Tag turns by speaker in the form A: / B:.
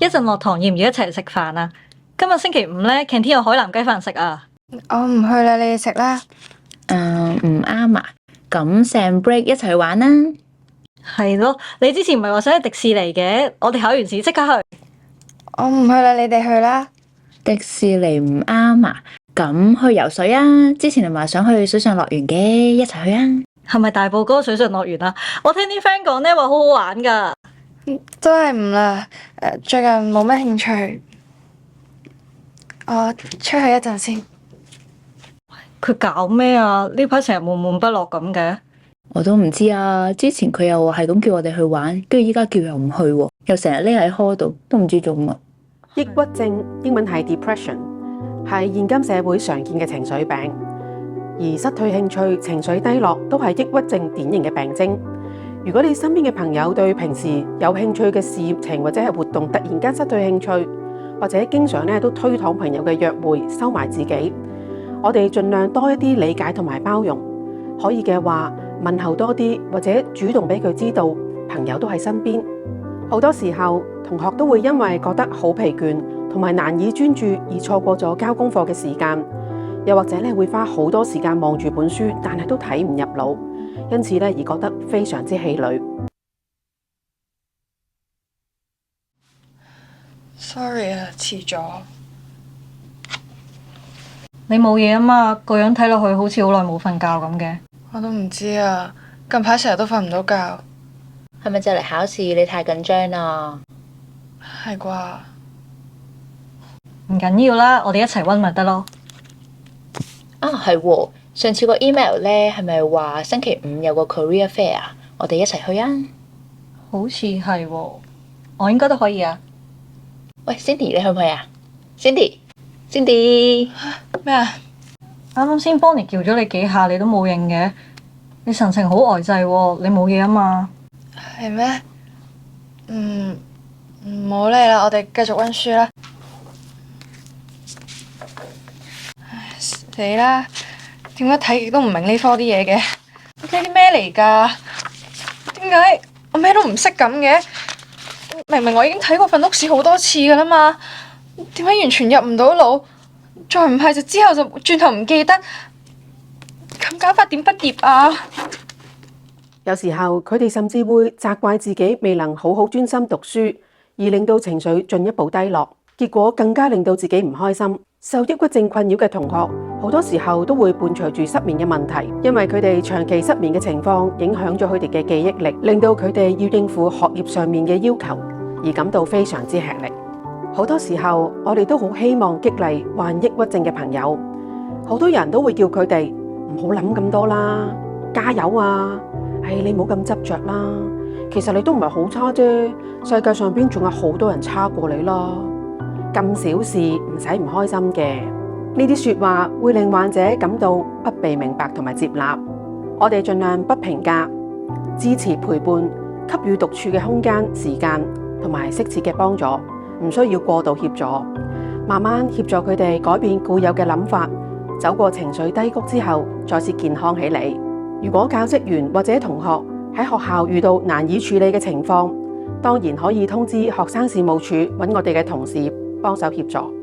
A: 一陣落堂要唔要一齊食飯啊？今日星期五咧，canteen 有海南雞飯食啊！
B: 我唔去啦，你哋食啦。
C: 唔啱啊！咁成 break 一齊去玩啦。
A: 係咯，你之前唔係話想去迪士尼嘅？我哋考完試即刻去。
B: 我唔去啦，你哋去啦。
C: 迪士尼唔啱啊！咁去游水啊！之前你話想去水上樂園嘅，一齊去啊！
A: 係咪大埔嗰個水上樂園啊？我聽啲 friend 講咧話好好玩㗎。
B: 都係唔啦。最近冇乜興趣。我出去一陣先。
A: 佢搞咩啊？呢排成日悶悶不樂咁嘅。
C: 我都唔知啊！之前佢又係咁叫我哋去玩，跟住依家叫又唔去喎，又成日匿喺 hall 度，都唔知做乜。
D: 抑鬱症英文係 depression， 係現今社會常見嘅情緒病，而失去興趣、情緒低落都係抑鬱症典型嘅病徵。如果你身邊嘅朋友對平時有興趣嘅事業情或者係活動突然間失去興趣，或者經常都推搪朋友嘅約會，收埋自己，我哋盡量多一啲理解同埋包容，可以嘅話問候多啲，或者主動俾佢知道朋友都喺身邊。好多時候同學都會因為覺得好疲倦同埋難以專注而錯過咗交功課嘅時間，又或者會花好多時間望住本書，但係都睇唔入腦，因此而覺得非常之氣餒。
B: Sorry 啊，遲咗。
A: 你冇嘢啊嘛？個樣睇落去好似好耐冇瞓覺咁嘅。
B: 我都唔知啊，近排成日都瞓唔到覺。
C: 係咪就嚟考試？你太緊張啦？
B: 係啩？
A: 唔緊要啦，我哋一齊溫咪得咯。
C: 啊，係喎！上次個 email 咧，係咪話星期五有個 career fair 啊？我哋一齊去啊！
A: 好似係喎，我應該都可以啊。
C: 喂，Cindy，你去唔去啊？Cindy，
B: 咩啊？
A: 啱啱先幫你叫咗你幾下，你都冇應嘅。你神情好呆滯喎，你冇嘢啊嘛？
B: 係咩？唔好理啦，我哋繼續溫書啦。唉，死啦！點解睇極都唔明呢科啲嘢嘅？呢啲咩嚟㗎？點解我咩都唔識咁嘅？明明我已經睇過份屋試好多次㗎啦嘛，點解完全入唔到腦？再唔係就之後就轉頭唔記得，咁搞法點畢業啊？
D: 有時候佢哋甚至會責怪自己未能好好專心讀書，而令到情緒進一步低落，結果更加令到自己唔開心。受抑鬱症困擾嘅同學，好多時候都會伴隨住失眠嘅問題，因為佢哋長期失眠嘅情況影響咗佢哋嘅記憶力，令到佢哋要應付學業上面嘅要求，而感到非常之吃力。好多時候，我哋都好希望激勵患抑鬱症嘅朋友，好多人都會叫佢哋唔好諗咁多啦，加油啊！你唔好咁執着啦，其實你都唔係好差啫，世界上邊仲有好多人差過你啦，咁小事唔使唔開心嘅。呢啲說話會令患者感到不被明白同埋接納。我哋盡量不評價，支持陪伴，給予獨處嘅空間、時間同埋適切嘅幫助，唔需要過度協助，慢慢協助佢哋改變固有嘅諗法，走過情緒低谷之後，再次健康起嚟。如果教職員或者同學喺學校遇到難以處理嘅情況，當然可以通知學生事務處揾我哋嘅同事幫手協助。